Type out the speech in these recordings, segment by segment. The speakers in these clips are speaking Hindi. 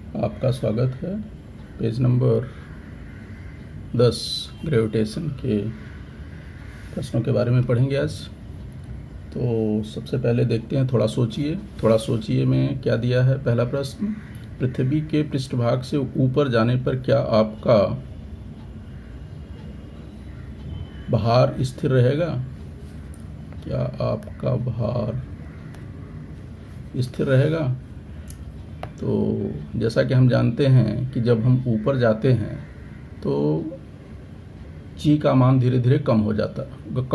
आपका स्वागत है। पेज नंबर 10 ग्रेविटेशन के प्रश्नों के बारे में पढ़ेंगे आज। तो सबसे पहले देखते हैं, थोड़ा सोचिए में क्या दिया है। पहला प्रश्न, पृथ्वी के पृष्ठभाग से ऊपर जाने पर क्या आपका भार स्थिर रहेगा? क्या आपका भार स्थिर रहेगा? तो जैसा कि हम जानते हैं कि जब हम ऊपर जाते हैं तो जी का मान धीरे धीरे कम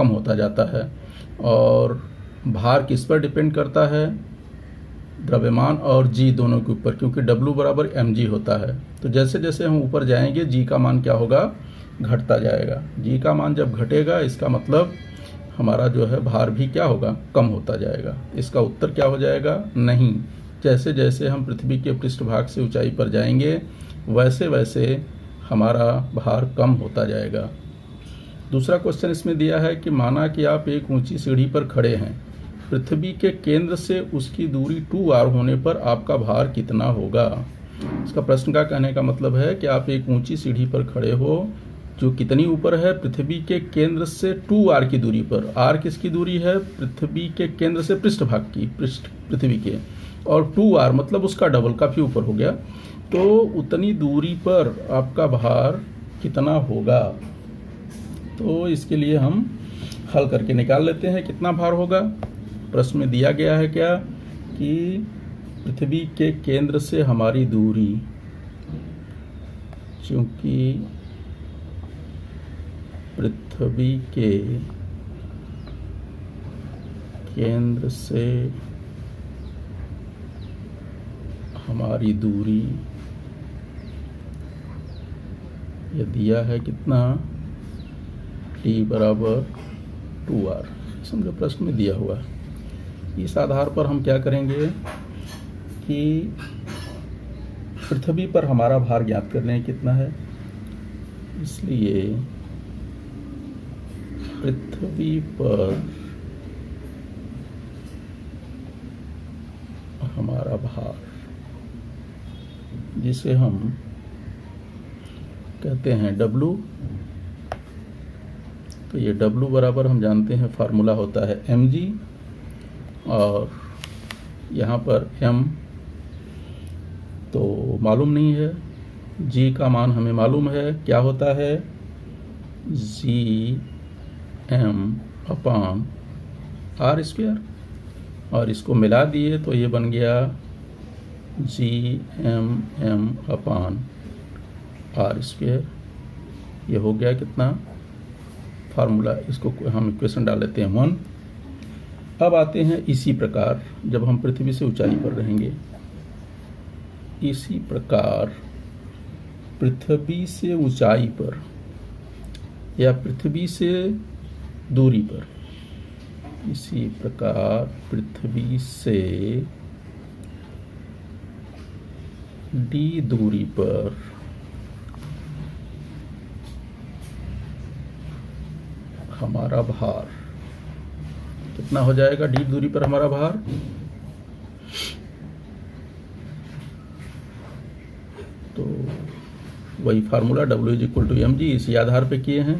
होता जाता है। और भार किस पर डिपेंड करता है? द्रव्यमान और जी दोनों के ऊपर, क्योंकि W बराबर mg होता है। तो जैसे जैसे हम ऊपर जाएंगे जी का मान क्या होगा? घटता जाएगा। जी का मान जब घटेगा इसका मतलब हमारा जो है भार भी क्या होगा? कम होता जाएगा। इसका उत्तर क्या हो जाएगा? नहीं। जैसे जैसे हम पृथ्वी के पृष्ठभाग से ऊंचाई पर जाएंगे वैसे वैसे हमारा भार कम होता जाएगा। दूसरा क्वेश्चन इसमें दिया है कि माना कि आप एक ऊंची सीढ़ी पर खड़े हैं, पृथ्वी के केंद्र से उसकी दूरी 2r होने पर आपका भार कितना होगा? इसका प्रश्न का कहने का मतलब है कि आप एक ऊंची सीढ़ी पर खड़े हो जो कितनी ऊपर है? पृथ्वी के केंद्र से 2r की दूरी पर। r किसकी दूरी है? पृथ्वी के केंद्र से पृष्ठभाग की, पृथ्वी के, और 2r मतलब उसका डबल, काफ़ी ऊपर हो गया। तो उतनी दूरी पर आपका भार कितना होगा? तो इसके लिए हम हल करके निकाल लेते हैं कितना भार होगा। प्रश्न में दिया गया है क्या कि पृथ्वी के केंद्र से हमारी दूरी, चूंकि पृथ्वी के केंद्र से हमारी दूरी ये दिया है कितना? t बराबर 2r, समझो प्रश्न में दिया हुआ है। इस आधार पर हम क्या करेंगे कि पृथ्वी पर हमारा भार ज्ञात कर लें कितना है। इसलिए पृथ्वी पर हमारा भार, जिसे हम कहते हैं W, तो ये W बराबर हम जानते हैं फार्मूला होता है mg, और यहाँ पर m तो मालूम नहीं है, g का मान हमें मालूम है, क्या होता है? Gm/r², और इसको मिला दिए तो ये बन गया Gm/r²। ये हो गया कितना फार्मूला, इसको हम इक्वेशन डाल लेते हैं 1। अब आते हैं इसी प्रकार जब हम पृथ्वी से ऊंचाई पर रहेंगे, इसी प्रकार पृथ्वी से ऊंचाई पर या पृथ्वी से दूरी पर, इसी प्रकार पृथ्वी से d दूरी पर हमारा भार कितना हो जाएगा? d दूरी पर हमारा भार, तो वही फार्मूला W=mg इसी आधार पे किए हैं।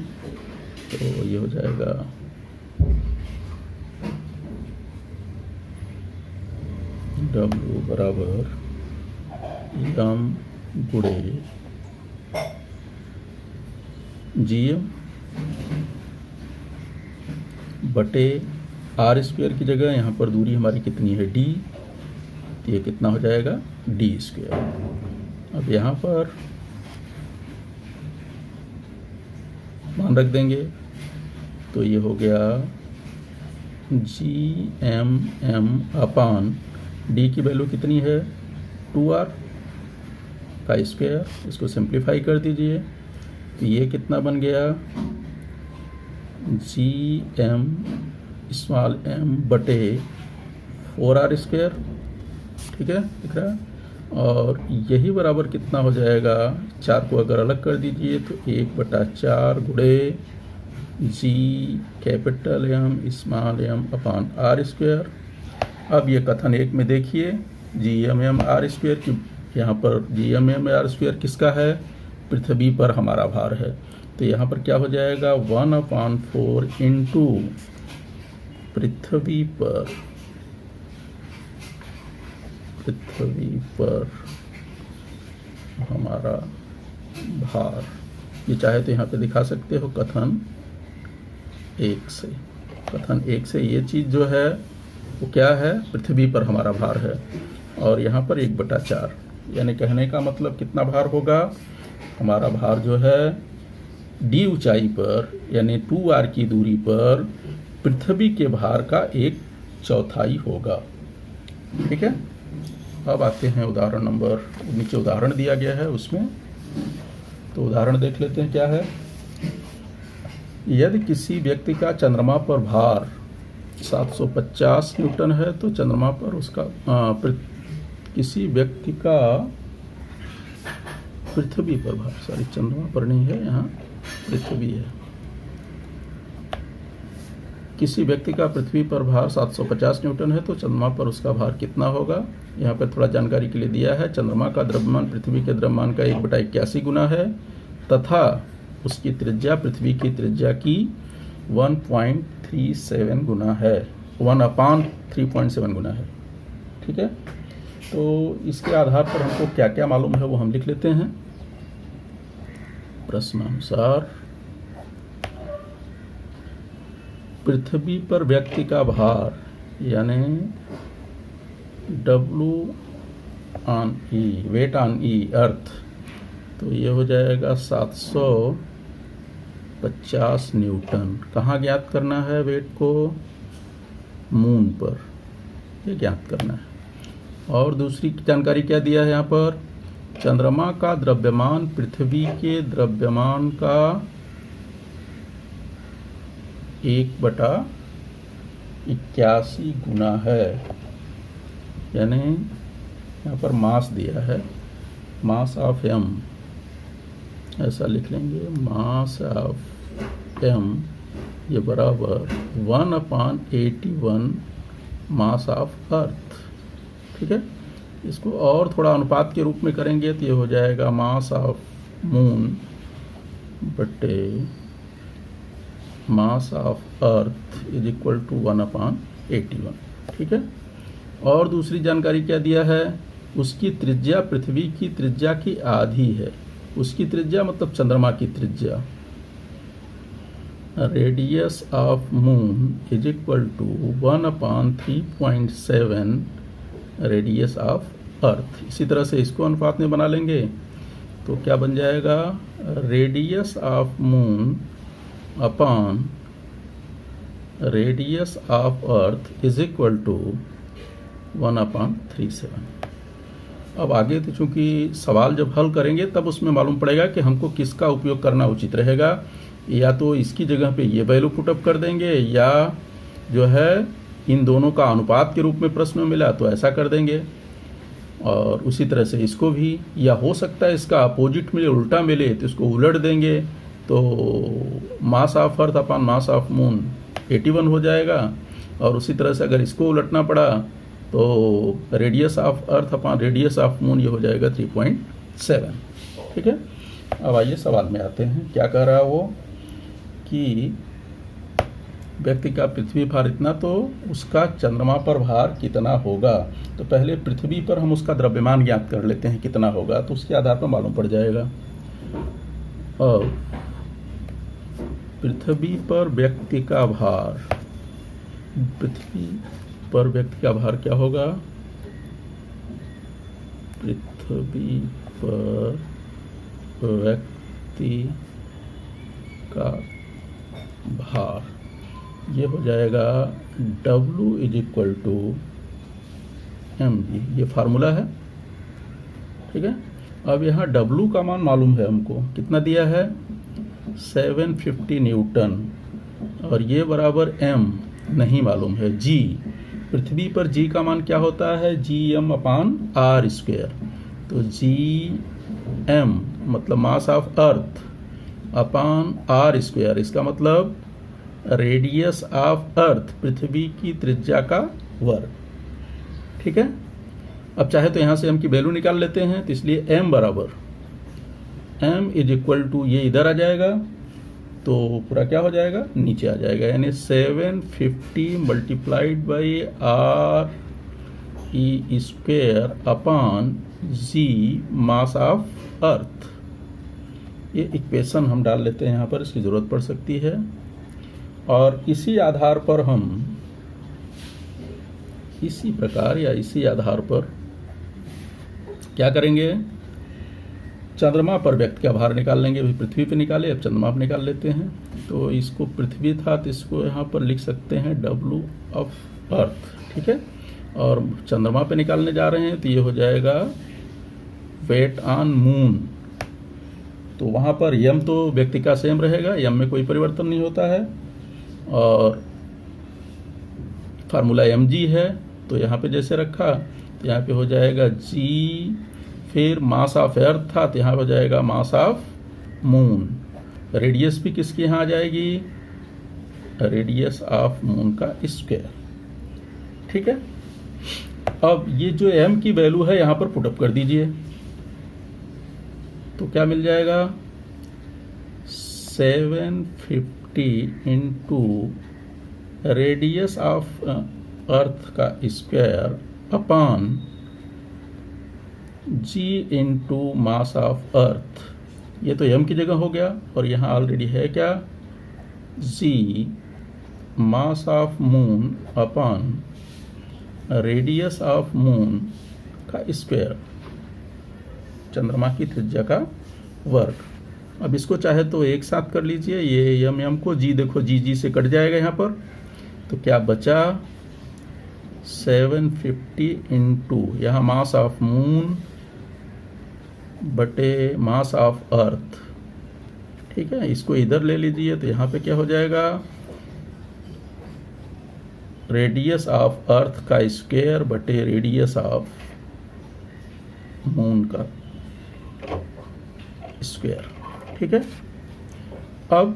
तो ये हो जाएगा W बराबर m गुणे Gm बटे r² की जगह यहाँ पर दूरी हमारी कितनी है? d, तो ये कितना हो जाएगा? d²। अब यहाँ पर मान रख देंगे तो ये हो गया Gm/d की वैल्यू कितनी है? 2r का स्क्वायर। इसको सिंप्लीफाई कर दीजिए तो ये कितना बन गया? Gm बटे 4r²। ठीक है, दिख रहा है? और यही बराबर कितना हो जाएगा? 4 को अगर अलग कर दीजिए तो 1/4 गुणे Gm/r²। अब ये कथन 1 में देखिए, Gm/r² की यहाँ पर GMAR² किसका है? पृथ्वी पर हमारा भार है। तो यहाँ पर क्या हो जाएगा? 1/4 इंटू पृथ्वी पर हमारा भार। ये चाहे तो यहाँ पे दिखा सकते हो कथन 1 से। कथन 1 से ये चीज़ जो है वो क्या है? पृथ्वी पर हमारा भार है। और यहाँ पर 1/4, यानी कहने का मतलब कितना भार होगा? हमारा भार जो है d ऊंचाई पर यानी 2r की दूरी पर पृथ्वी के भार का 1/4 होगा। ठीक है। अब आते हैं उदाहरण नंबर, नीचे उदाहरण दिया गया है उसमें, तो उदाहरण देख लेते हैं क्या है। यदि किसी व्यक्ति का चंद्रमा पर भार 750 न्यूटन है तो चंद्रमा पर उसका किसी व्यक्ति का पृथ्वी पर भार, सॉरी चंद्रमा पर नहीं है, यहाँ पृथ्वी है। किसी व्यक्ति का पृथ्वी पर भार 750 न्यूटन है तो चंद्रमा पर उसका भार कितना होगा? यहाँ पर थोड़ा जानकारी के लिए दिया है। चंद्रमा का द्रव्यमान पृथ्वी के द्रव्यमान का 1/81 गुना है तथा उसकी त्रिज्या पृथ्वी की त्रिज्या की 1.37 गुना है, 1/3.7 गुना है। ठीक है। तो इसके आधार पर हमको क्या क्या मालूम है वो हम लिख लेते हैं। प्रश्नानुसार पृथ्वी पर व्यक्ति का भार यानी W/E, वेट ऑन E, अर्थ, तो ये हो जाएगा 750 न्यूटन। कहाँ ज्ञात करना है वेट को? मून पर, ये ज्ञात करना है। और दूसरी जानकारी क्या दिया है यहाँ पर? चंद्रमा का द्रव्यमान पृथ्वी के द्रव्यमान का 1/81 गुना है, यानी यहाँ पर मास दिया है, मास ऑफ M, ऐसा लिख लेंगे, मास ऑफ M ये बराबर 1/81 मास ऑफ अर्थ। ठीक है। इसको और थोड़ा अनुपात के रूप में करेंगे तो ये हो जाएगा मास ऑफ मून बटे mass of earth is equal to 1/81। ठीक है। और दूसरी जानकारी क्या दिया है? उसकी त्रिज्या पृथ्वी की त्रिज्या की आधी है। उसकी त्रिज्या मतलब चंद्रमा की त्रिज्या। Radius of moon is equal to 1/3.7 radius of earth. इसी तरह से इसको अनुपात में बना लेंगे तो क्या बन जाएगा? Radius of moon upon radius of earth is equal to 1/37। अब आगे तो चूंकि सवाल जब हल करेंगे तब उसमें मालूम पड़ेगा कि हमको किसका उपयोग करना उचित रहेगा। या तो इसकी जगह पे ये वैल्यू पुटअप कर देंगे या जो है इन दोनों का अनुपात के रूप में प्रश्न में मिला तो ऐसा कर देंगे, और उसी तरह से इसको भी, या हो सकता है इसका अपोजिट मिले, उल्टा मिले तो इसको उलट देंगे तो मास of earth upon mass of moon 81 हो जाएगा। और उसी तरह से अगर इसको उलटना पड़ा तो radius of earth upon radius of moon ये हो जाएगा 3.7। ठीक है। अब आइए सवाल में आते हैं। क्या कह रहा है वो कि व्यक्ति का पृथ्वी भार इतना तो उसका चंद्रमा पर भार कितना होगा। तो पहले पृथ्वी पर हम उसका द्रव्यमान ज्ञात कर लेते हैं कितना होगा, तो उसके आधार पर मालूम पड़ जाएगा। अब पृथ्वी पर व्यक्ति का भार, पृथ्वी पर व्यक्ति का भार क्या होगा? पृथ्वी पर व्यक्ति का भार ये हो जाएगा W is equal to mg, ये फार्मूला है। ठीक है। अब यहाँ W का मान मालूम है हमको, कितना दिया है? 750 न्यूटन, और ये बराबर m नहीं मालूम है, g। पृथ्वी पर g का मान क्या होता है? Gm/r²। तो Gm मतलब मास ऑफ अर्थ अपॉन r², इसका मतलब रेडियस ऑफ अर्थ, पृथ्वी की त्रिज्या का वर्ग। ठीक है। अब चाहे तो यहाँ से m की वैल्यू निकाल लेते हैं, तो इसलिए m बराबर m इज इक्वल टू ये इधर आ जाएगा, तो पूरा क्या हो जाएगा, नीचे आ जाएगा, यानी 750 multiplied by R E square upon G mass of earth. ये इक्वेशन हम डाल लेते हैं यहाँ पर, इसकी ज़रूरत पड़ सकती है। और इसी आधार पर हम इसी प्रकार या इसी आधार पर क्या करेंगे, चंद्रमा पर व्यक्ति का भार निकाल लेंगे। अभी पृथ्वी पे निकाले, अब चंद्रमा पर निकाल लेते हैं। तो इसको पृथ्वी था तो इसको यहाँ पर लिख सकते हैं W ऑफ अर्थ, ठीक है। और चंद्रमा पे निकालने जा रहे हैं तो ये हो जाएगा वेट ऑन मून। तो वहाँ पर यम तो व्यक्ति का सेम रहेगा, यम में कोई परिवर्तन नहीं होता है, और फार्मूला mg है, तो यहाँ पे जैसे रखा तो यहाँ पे हो जाएगा g, फिर मास ऑफ अर्थ था तो यहाँ हो जाएगा मास ऑफ मून। रेडियस भी किसकी यहाँ आ जाएगी, रेडियस ऑफ मून का स्क्वायर, ठीक है। अब ये जो m की वैल्यू है यहाँ पर पुटअप कर दीजिए, तो क्या मिल जाएगा, 750 इंटू रेडियस ऑफ अर्थ का square upon g into mass of earth. ये तो m की जगह हो गया, और यहाँ ऑलरेडी है क्या, g mass of moon upon radius of moon का स्क्वायर, चंद्रमा की त्रिज्या का वर्ग। अब इसको चाहे तो एक साथ कर लीजिए, ये m को g, देखो g से कट जाएगा यहाँ पर, तो क्या बचा 750 इंटू यहाँ मास ऑफ मून बटे मास ऑफ अर्थ, ठीक है। इसको इधर ले लीजिए, तो यहाँ पे क्या हो जाएगा, रेडियस ऑफ अर्थ का स्क्वायर बटे रेडियस ऑफ मून का स्क्वायर, ठीक है। अब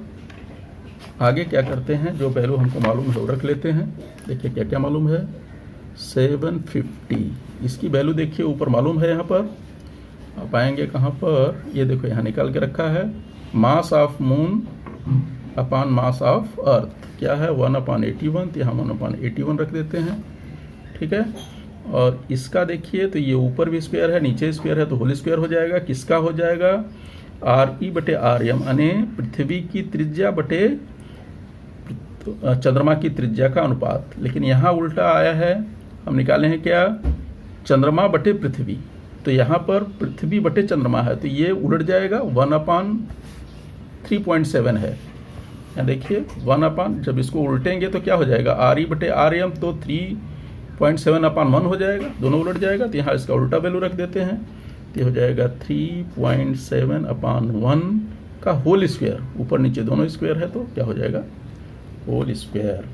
आगे क्या करते हैं, जो वैल्यू हमको मालूम है वो रख लेते हैं। देखिए क्या क्या मालूम है, 750, इसकी वैल्यू देखिए ऊपर मालूम है, यहाँ पर आप आएंगे कहाँ पर, ये देखो यहाँ निकाल के रखा है, मास of moon upon mass of अर्थ क्या है, 1/81, तो यहाँ 1/81 रख देते हैं, ठीक है। और इसका देखिए तो ये ऊपर भी स्क्वायर है, नीचे स्क्वायर है, तो होल स्क्वायर हो जाएगा। किसका हो जाएगा, RE बटे RM, यानी पृथ्वी की त्रिज्या बटे चंद्रमा की त्रिज्या का अनुपात। लेकिन यहाँ उल्टा आया है, हम निकाले हैं क्या, चंद्रमा बटे पृथ्वी, तो यहाँ पर पृथ्वी बटे चंद्रमा है, तो ये उलट जाएगा, 1/3.7 है। यहाँ देखिए 1 जब इसको उल्टेंगे तो क्या हो जाएगा, RE बटे RM, तो 3.7/1 हो जाएगा, दोनों उलट जाएगा। तो यहाँ इसका उल्टा वैल्यू रख देते हैं, तो हो जाएगा 3.7/1 का होल स्क्वायर, ऊपर नीचे दोनों स्क्वायर है, तो क्या हो जाएगा, होल स्क्वायर,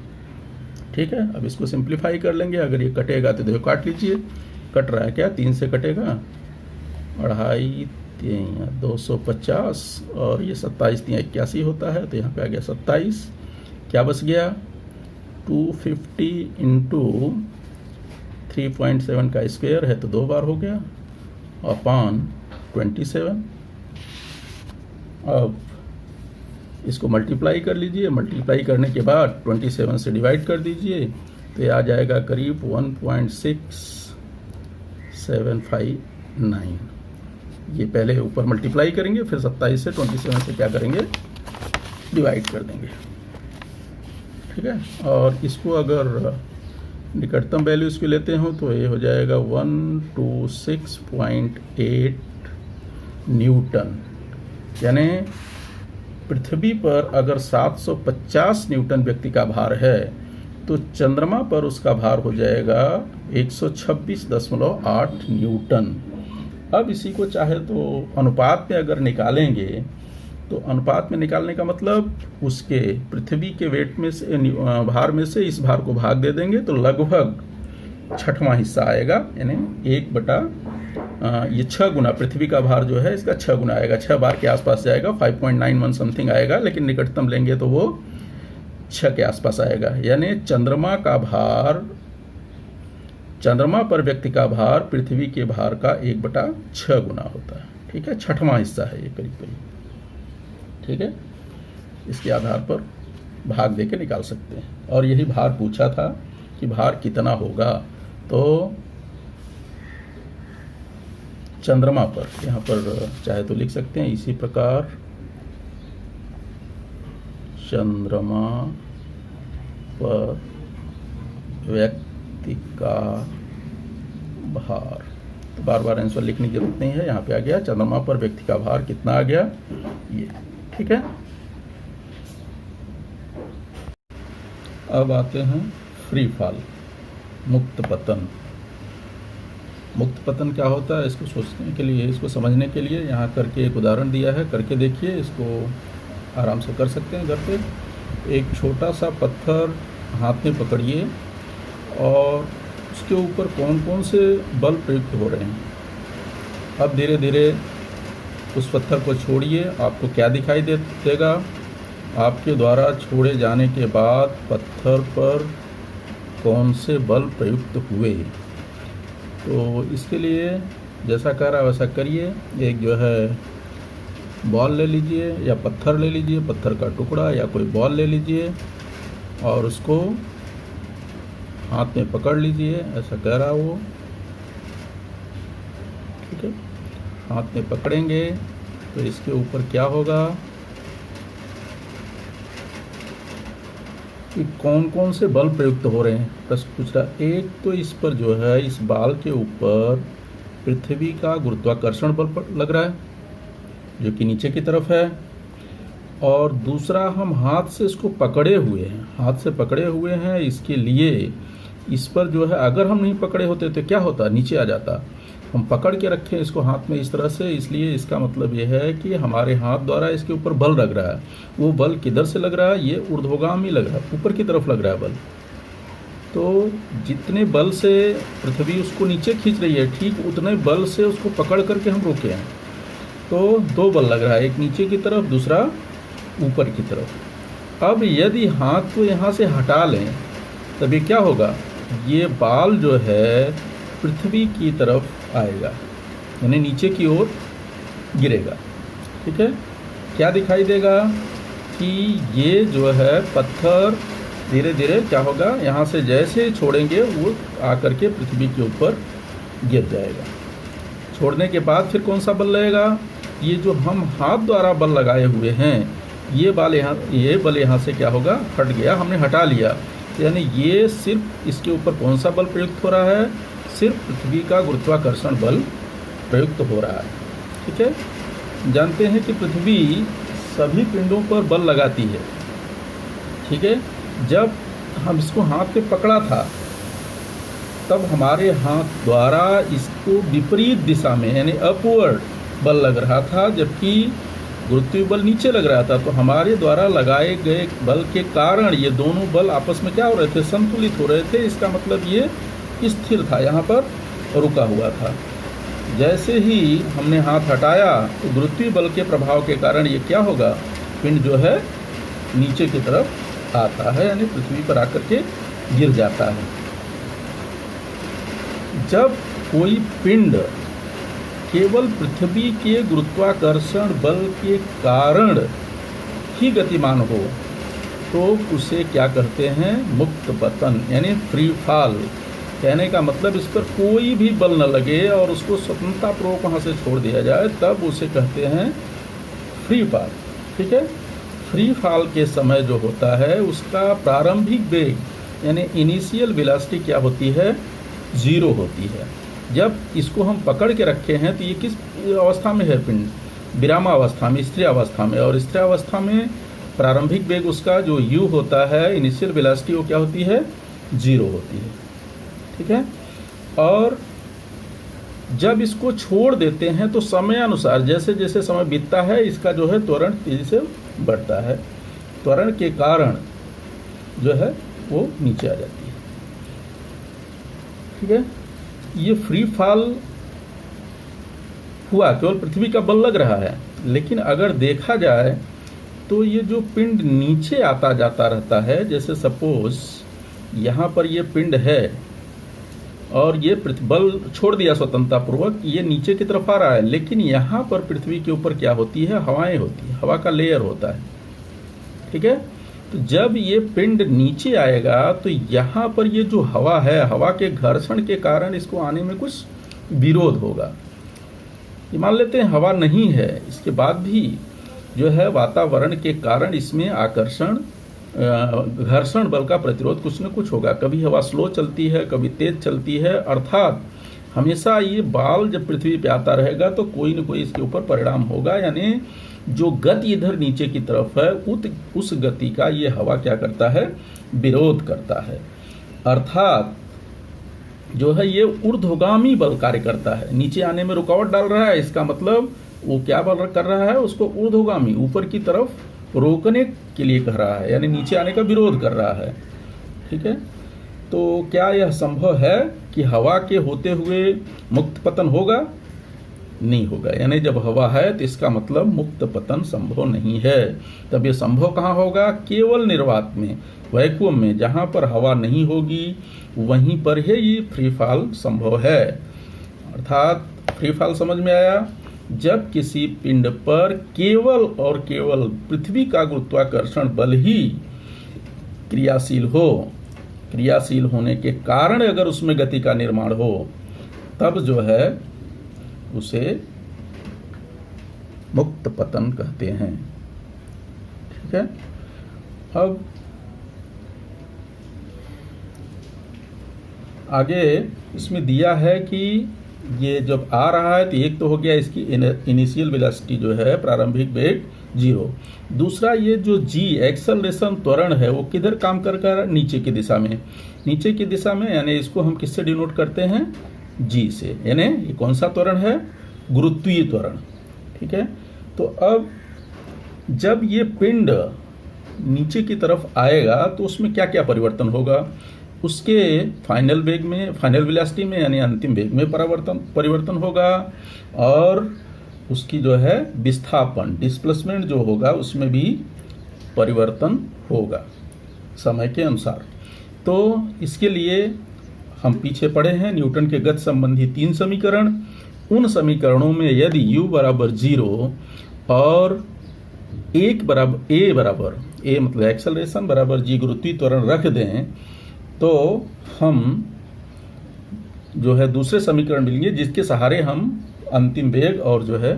ठीक है। अब इसको सिंप्लीफाई कर लेंगे, अगर ये कटेगा तो देखो काट लीजिए, कट रहा है क्या, 3 से कटेगा, 2.5 250, और ये 27 81 होता है, तो यहाँ पे आ गया 27, क्या बच गया, 250 इंटू 3.7 का स्क्वायर है, तो 2 बार हो गया, अपॉन 27। अब इसको मल्टीप्लाई कर लीजिए, मल्टीप्लाई करने के बाद 27 से डिवाइड कर दीजिए, तो ये आ जाएगा करीब 1.6759। ये पहले ऊपर मल्टीप्लाई करेंगे, फिर 27 से 27 से क्या करेंगे, डिवाइड कर देंगे, ठीक है। और इसको अगर निकटतम वैल्यू इसकी लेते हो तो ये हो जाएगा 126.8 न्यूटन। यानी पृथ्वी पर अगर 750 न्यूटन व्यक्ति का भार है, तो चंद्रमा पर उसका भार हो जाएगा 126.8 न्यूटन। अब इसी को चाहे तो अनुपात में अगर निकालेंगे, तो अनुपात में निकालने का मतलब उसके पृथ्वी के वेट में से, भार में से इस भार को भाग दे देंगे, तो लगभग 6वां हिस्सा आएगा, यानी 1 ये 6 गुना पृथ्वी का भार जो है इसका 6 गुना आएगा, 6 बार के आसपास जाएगा, 5.91 समथिंग आएगा, लेकिन निकटतम लेंगे तो वो 6 के आसपास आएगा। यानी चंद्रमा का भार चंद्रमा पर व्यक्ति का भार पृथ्वी के भार का 1/6 गुना होता है। ठीक है, 6वां हिस्सा है ये करीब करीब। ठीक है, इसके आधार पर भाग देके निकाल सकते हैं। और यही भार पूछा था कि भार कितना होगा, तो चंद्रमा पर, यहाँ पर चाहे तो लिख सकते हैं इसी प्रकार, चंद्रमा पर व्यक्ति का भार। तो बार बार आंसर लिखने की जरूरत नहीं है, यहाँ पे आ गया चंद्रमा पर व्यक्ति का भार कितना आ गया ये। ठीक है, अब आते हैं फ्री फॉल, मुक्त पतन। मुक्त पतन क्या होता है, इसको सोचने के लिए, इसको समझने के लिए यहाँ करके एक उदाहरण दिया है, करके देखिए। इसको आराम से कर सकते हैं घर पे। एक छोटा सा पत्थर हाथ में पकड़िए और उसके ऊपर कौन कौन से बल प्रयुक्त हो रहे हैं। अब धीरे धीरे उस पत्थर को छोड़िए, आपको क्या दिखाई देगा। आपके द्वारा छोड़े जाने के बाद पत्थर पर कौन से बल प्रयुक्त हुए। तो इसके लिए जैसा कह रहा है वैसा करिए। एक जो है बॉल ले लीजिए या पत्थर ले लीजिए, पत्थर का टुकड़ा या कोई बॉल ले लीजिए और उसको हाथ में पकड़ लीजिए, ऐसा कह रहा वो। ठीक है, हाथ में पकड़ेंगे तो इसके ऊपर क्या होगा कि कौन कौन से बल प्रयुक्त हो रहे हैं, प्रश्न पूछ रहा। एक तो इस पर जो है, इस बाल के ऊपर पृथ्वी का गुरुत्वाकर्षण बल लग रहा है जो कि नीचे की तरफ है, और दूसरा हम हाथ से इसको पकड़े हुए हैं, हाथ से पकड़े हुए हैं। इसके लिए इस पर जो है, अगर हम नहीं पकड़े होते तो क्या होता, नीचे आ जाता। हम पकड़ के रखें इसको हाथ में इस तरह से, इसलिए इसका मतलब यह है कि हमारे हाथ द्वारा इसके ऊपर बल लग रहा है। वो बल किधर से लग रहा है, ये ऊर्ध्वगामी लग रहा है, ऊपर की तरफ लग रहा है बल। तो जितने बल से पृथ्वी उसको नीचे खींच रही है, ठीक उतने बल से उसको पकड़ करके हम रोके हैं। तो दो बल लग रहा है, एक नीचे की तरफ, दूसरा ऊपर की तरफ। अब यदि हाथ को यहाँ से हटा लें तभी क्या होगा, ये बाल जो है पृथ्वी की तरफ आएगा, यानी नीचे की ओर गिरेगा। ठीक है, क्या दिखाई देगा कि ये जो है पत्थर धीरे धीरे क्या होगा, यहाँ से जैसे छोड़ेंगे वो आकर के पृथ्वी के ऊपर गिर जाएगा। छोड़ने के बाद फिर कौन सा बल लगेगा, ये जो हम हाथ द्वारा बल लगाए हुए हैं, ये बल यहाँ से क्या होगा, हट गया, हमने हटा लिया। यानी ये सिर्फ इसके ऊपर कौन सा बल प्रयुक्त हो रहा है, सिर्फ पृथ्वी का गुरुत्वाकर्षण बल प्रयुक्त हो रहा है। ठीक है, जानते हैं कि पृथ्वी सभी पिंडों पर बल लगाती है। ठीक है, जब हम इसको हाथ पे पकड़ा था तब हमारे हाथ द्वारा इसको विपरीत दिशा में यानी अपवर्ड बल लग रहा था, जबकि गुरुत्वीय बल नीचे लग रहा था। तो हमारे द्वारा लगाए गए बल के कारण ये दोनों बल आपस में क्या हो रहे थे, संतुलित हो रहे थे। इसका मतलब ये स्थिर था, यहाँ पर रुका हुआ था। जैसे ही हमने हाथ हटाया तो गुरुत्वीय बल के प्रभाव के कारण ये क्या होगा, पिंड जो है नीचे की तरफ आता है, यानी पृथ्वी पर आकर के गिर जाता है। जब कोई पिंड केवल पृथ्वी के गुरुत्वाकर्षण बल के कारण ही गतिमान हो तो उसे क्या कहते हैं, मुक्त पतन, यानी फ्री फॉल। कहने का मतलब इस पर कोई भी बल न लगे और उसको स्वतंत्रतापूर्वक वहाँ से छोड़ दिया जाए, तब उसे कहते हैं फ्री फॉल। ठीक है, फ्री फॉल के समय जो होता है उसका प्रारंभिक वेग यानी इनिशियल वेलोसिटी क्या होती है, 0 होती है। जब इसको हम पकड़ के रखे हैं तो ये किस अवस्था में है, पिंड विरामावस्था में, स्थिर अवस्था में। और स्थिर अवस्था में प्रारंभिक वेग उसका जो u होता है, इनिशियल वेलोसिटी, वो क्या होती है, 0 होती है। ठीक है, और जब इसको छोड़ देते हैं तो समय अनुसार जैसे जैसे समय बीतता है इसका जो है त्वरण तेजी से बढ़ता है। त्वरण के कारण जो है वो नीचे आ जाती है। ठीक है, ये फ्री फॉल हुआ, केवल पृथ्वी का बल लग रहा है। लेकिन अगर देखा जाए तो ये जो पिंड नीचे आता जाता रहता है, जैसे सपोज यहाँ पर ये पिंड है और ये बल छोड़ दिया स्वतंत्रतापूर्वक, ये नीचे की तरफ आ रहा है, लेकिन यहाँ पर पृथ्वी के ऊपर क्या होती है, हवाएं होती है, हवा का लेयर होता है, ठीक है। तो जब ये पिंड नीचे आएगा तो यहाँ पर ये जो हवा है, हवा के घर्षण के कारण इसको आने में कुछ विरोध होगा। ये मान लेते हैं हवा नहीं है, इसके बाद भी जो है वातावरण के कारण इसमें आकर्षण घर्षण बल का प्रतिरोध कुछ न कुछ होगा। कभी हवा स्लो चलती है, कभी तेज चलती है, अर्थात हमेशा ये बाल जब पृथ्वी पे आता रहेगा तो कोई न कोई इसके ऊपर परिणाम होगा, यानी जो गति इधर नीचे की तरफ है उस गति का ये हवा क्या करता है, विरोध करता है। अर्थात जो है ये ऊर्ध्वगामी बल कार्य करता है, नीचे आने में रुकावट डाल रहा है, इसका मतलब वो क्या बल कर रहा है, उसको ऊर्ध्वगामी ऊपर की तरफ रोकने के लिए कह रहा है, यानी नीचे आने का विरोध कर रहा है, ठीक है। तो क्या यह संभव है कि हवा के होते हुए मुक्त पतन होगा? नहीं होगा, यानी जब हवा है तो इसका मतलब मुक्त पतन संभव नहीं है। तब ये संभव कहाँ होगा? केवल निर्वात में, वैक्यूम में, जहाँ पर हवा नहीं होगी वहीं पर ही ये फ्री फॉल संभव है। अर्थात फ्री फॉल समझ में आया? जब किसी पिंड पर केवल और केवल पृथ्वी का गुरुत्वाकर्षण बल ही क्रियाशील हो, क्रियाशील होने के कारण अगर उसमें गति का निर्माण हो, तब जो है उसे मुक्त पतन कहते हैं, ठीक है। अब आगे इसमें दिया है कि ये जब आ रहा है तो एक तो हो गया इसकी इनिशियल वेलोसिटी जो है, प्रारंभिक वेग 0। दूसरा ये जो जी एक्सेलरेशन त्वरण है वो किधर काम कर नीचे की दिशा में, नीचे की दिशा में, यानी इसको हम किससे डिनोट करते हैं? जी से, यानी ये कौन सा त्वरण है? गुरुत्वीय त्वरण, ठीक है। तो अब जब ये पिंड नीचे की तरफ आएगा तो उसमें क्या क्या परिवर्तन होगा? उसके फाइनल वेग में, फाइनल वेलोसिटी में, यानी अंतिम वेग में परिवर्तन होगा, और उसकी जो है विस्थापन डिस्प्लेसमेंट जो होगा उसमें भी परिवर्तन होगा समय के अनुसार। तो इसके लिए हम पीछे पढ़े हैं न्यूटन के गति संबंधी 3 समीकरण। उन समीकरणों में यदि u बराबर 0 और a मतलब एक्सेलरेशन बराबर g गुरुत्वीय त्वरण रख दें तो हम जो है दूसरे समीकरण मिलेंगे जिसके सहारे हम अंतिम वेग और जो है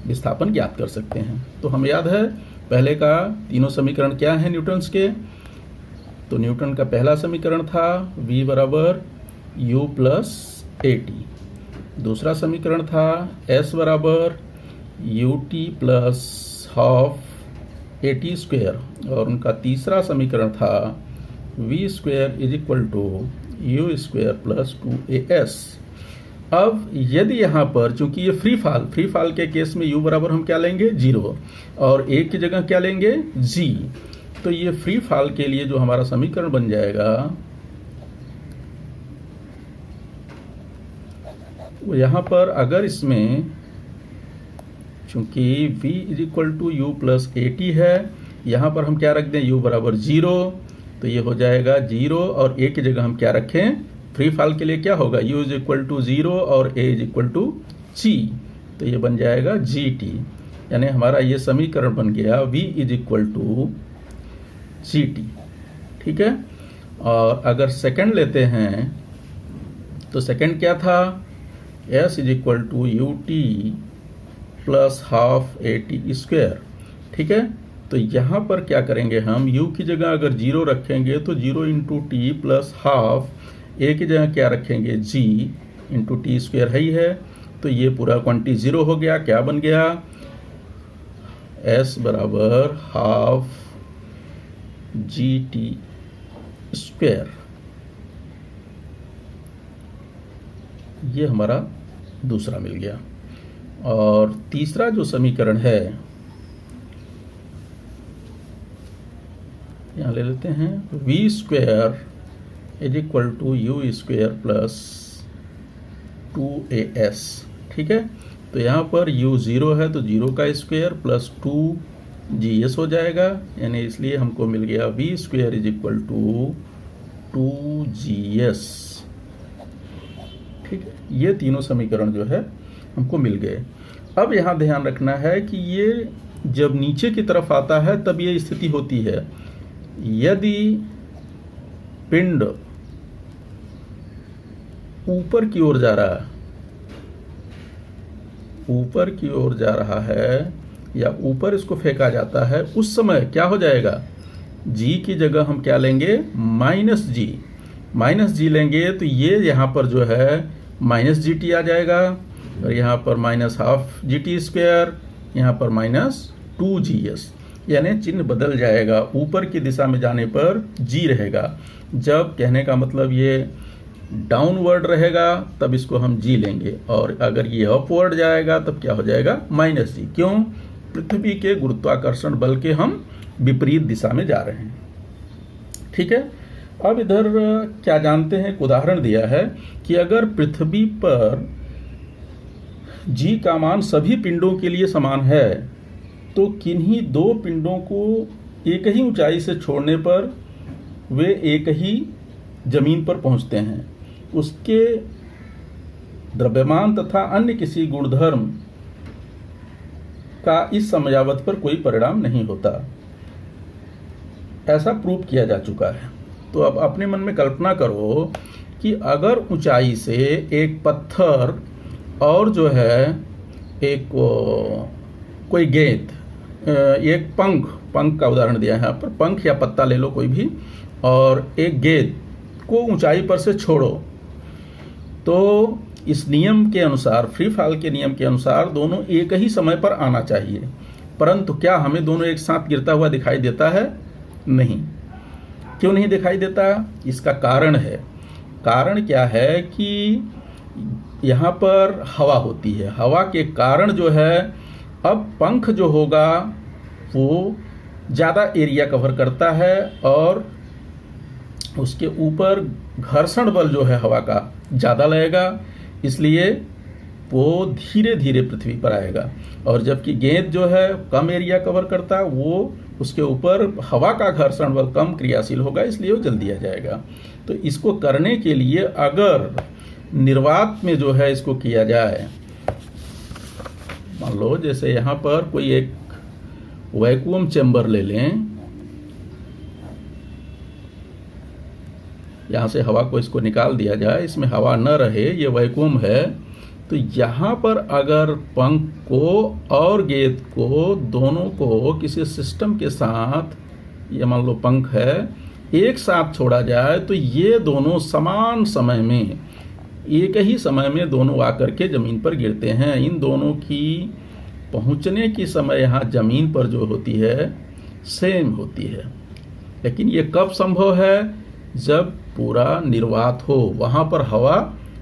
विस्थापन ज्ञात कर सकते हैं। तो हम याद है पहले का तीनों समीकरण क्या हैं न्यूटन्स के? तो न्यूटन का पहला समीकरण था v बराबर u प्लस at, दूसरा समीकरण था s बराबर ut plus half at square, और उनका तीसरा समीकरण था v square is equal to u square plus 2as। अब यदि यहाँ पर चूंकि ये फ्री फॉल के केस में u बराबर हम क्या लेंगे? 0, और a की जगह क्या लेंगे? g। तो ये फ्री फॉल के लिए जो हमारा समीकरण बन जाएगा वो यहाँ पर, अगर इसमें चूंकि v is equal to U plus at है, यहाँ पर हम क्या रख दें? u बराबर 0, तो ये हो जाएगा 0, और a की जगह हम क्या रखें? फ्री फॉल के लिए क्या होगा? u इज इक्वल टू 0 और a is equal to g, तो ये बन जाएगा gt, यानी हमारा ये समीकरण बन गया v is equal to gt, ठीक है। और अगर सेकंड लेते हैं तो सेकंड क्या था? s is equal to ut plus half at square, ठीक है। तो यहाँ पर क्या करेंगे हम? u की जगह अगर 0 रखेंगे तो 0 into T plus half, a की जगह क्या रखेंगे? g इंटू टी स्क्वायर है, तो ये पूरा क्वांटिटी 0 हो गया। क्या बन गया? s बराबर हाफ gt स्क्वायर, ये हमारा दूसरा मिल गया। और तीसरा जो समीकरण है यहाँ ले लेते हैं, v square is equal to U square plus 2as, ठीक है। तो यहाँ पर u 0 है तो 0 का स्क्वायर प्लस 2gs हो जाएगा, यानी इसलिए हमको मिल गया v square is equal to 2gs। ठीक है, ये तीनों समीकरण जो है हमको मिल गए। अब यहाँ ध्यान रखना है कि ये जब नीचे की तरफ आता है तब ये स्थिति होती है, यदि पिंड ऊपर की ओर जा रहा है, ऊपर की ओर जा रहा है या ऊपर इसको फेंका जाता है, उस समय क्या हो जाएगा, जी की जगह हम क्या लेंगे, माइनस जी लेंगे। तो ये यहाँ पर जो है माइनस जी टी आ जाएगा और यहाँ पर minus half G T square, यहाँ पर माइनस 2GS, यानी चिन्ह बदल जाएगा। ऊपर की दिशा में जाने पर जी रहेगा, जब कहने का मतलब ये डाउनवर्ड रहेगा तब इसको हम जी लेंगे, और अगर ये अपवर्ड जाएगा तब क्या हो जाएगा, माइनस जी। क्यों, पृथ्वी के गुरुत्वाकर्षण बल के हम विपरीत दिशा में जा रहे हैं। ठीक है, अब इधर क्या जानते हैं, एक उदाहरण दिया है कि अगर पृथ्वी पर जी का मान सभी पिंडों के लिए समान है तो किन्हीं दो पिंडों को एक ही ऊंचाई से छोड़ने पर वे एक ही जमीन पर पहुंचते हैं, उसके द्रव्यमान तथा अन्य किसी गुणधर्म का इस समयावधि पर कोई परिणाम नहीं होता। ऐसा प्रूव किया जा चुका है। तो अब अपने मन में कल्पना करो कि अगर ऊंचाई से एक पत्थर और जो है एक कोई गेंद, एक पंख का उदाहरण दिया है यहाँ पर, पंख या पत्ता ले लो कोई भी, और एक गेंद को ऊंचाई पर से छोड़ो, तो इस नियम के अनुसार, फ्री फॉल के नियम के अनुसार दोनों एक ही समय पर आना चाहिए। परंतु क्या हमें दोनों एक साथ गिरता हुआ दिखाई देता है? नहीं। क्यों नहीं दिखाई देता? इसका कारण है। कारण क्या है कि यहाँ पर हवा होती है, हवा के कारण जो है अब पंख जो होगा वो ज़्यादा एरिया कवर करता है और उसके ऊपर घर्षण बल जो है हवा का ज़्यादा लगेगा, इसलिए वो धीरे धीरे पृथ्वी पर आएगा। और जबकि गेंद जो है कम एरिया कवर करता है, वो उसके ऊपर हवा का घर्षण बल कम क्रियाशील होगा, इसलिए वो जल्दी आ जाएगा। तो इसको करने के लिए अगर निर्वात में जो है इसको किया जाए, मान लो जैसे यहाँ पर कोई एक वैक्यूम चैम्बर ले लें, यहाँ से हवा को इसको निकाल दिया जाए, इसमें हवा न रहे, ये वैक्यूम है, तो यहाँ पर अगर पंख को और गेंद को दोनों को किसी सिस्टम के साथ, ये मान लो पंख है, एक साथ छोड़ा जाए तो ये दोनों समान समय में, एक ही समय में दोनों आकर के ज़मीन पर गिरते हैं। इन दोनों की पहुँचने की समय यहाँ ज़मीन पर जो होती है सेम होती है। लेकिन ये कब संभव है? जब पूरा निर्वात हो, वहाँ पर हवा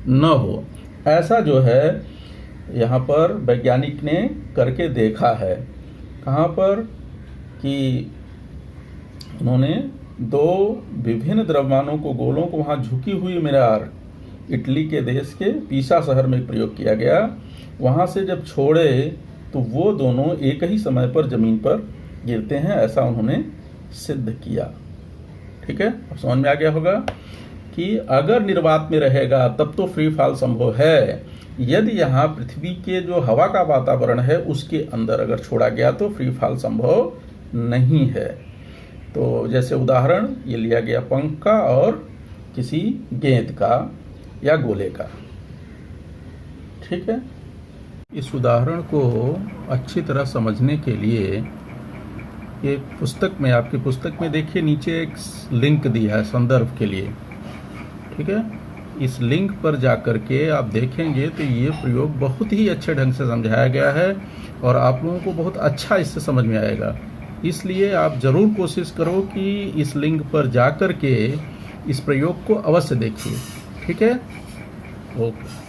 न हो। ऐसा जो है यहाँ पर वैज्ञानिक ने करके देखा है। कहाँ पर कि उन्होंने दो विभिन्न द्रव्यमानों को, गोलों को वहाँ झुकी हुई मीनार, इटली के देश के पीसा शहर में प्रयोग किया गया, वहाँ से जब छोड़े तो वो दोनों एक ही समय पर ज़मीन पर गिरते हैं, ऐसा उन्होंने सिद्ध किया। ठीक है, अब समझ में आ गया होगा कि अगर निर्वात में रहेगा तब तो फ्री फॉल संभव है, यदि यहाँ पृथ्वी के जो हवा का वातावरण है उसके अंदर अगर छोड़ा गया तो फ्री फॉल संभव नहीं है। तो जैसे उदाहरण ये लिया गया पंख का और किसी गेंद का या गोले का। ठीक है, इस उदाहरण को अच्छी तरह समझने के लिए एक पुस्तक में, आपकी पुस्तक में देखिए नीचे एक लिंक दिया है संदर्भ के लिए। ठीक है, इस लिंक पर जाकर के आप देखेंगे तो ये प्रयोग बहुत ही अच्छे ढंग से समझाया गया है और आप लोगों को बहुत अच्छा इससे समझ में आएगा। इसलिए आप ज़रूर कोशिश करो कि इस लिंक पर जाकर के इस प्रयोग को अवश्य देखिए। ठीक है, ओके।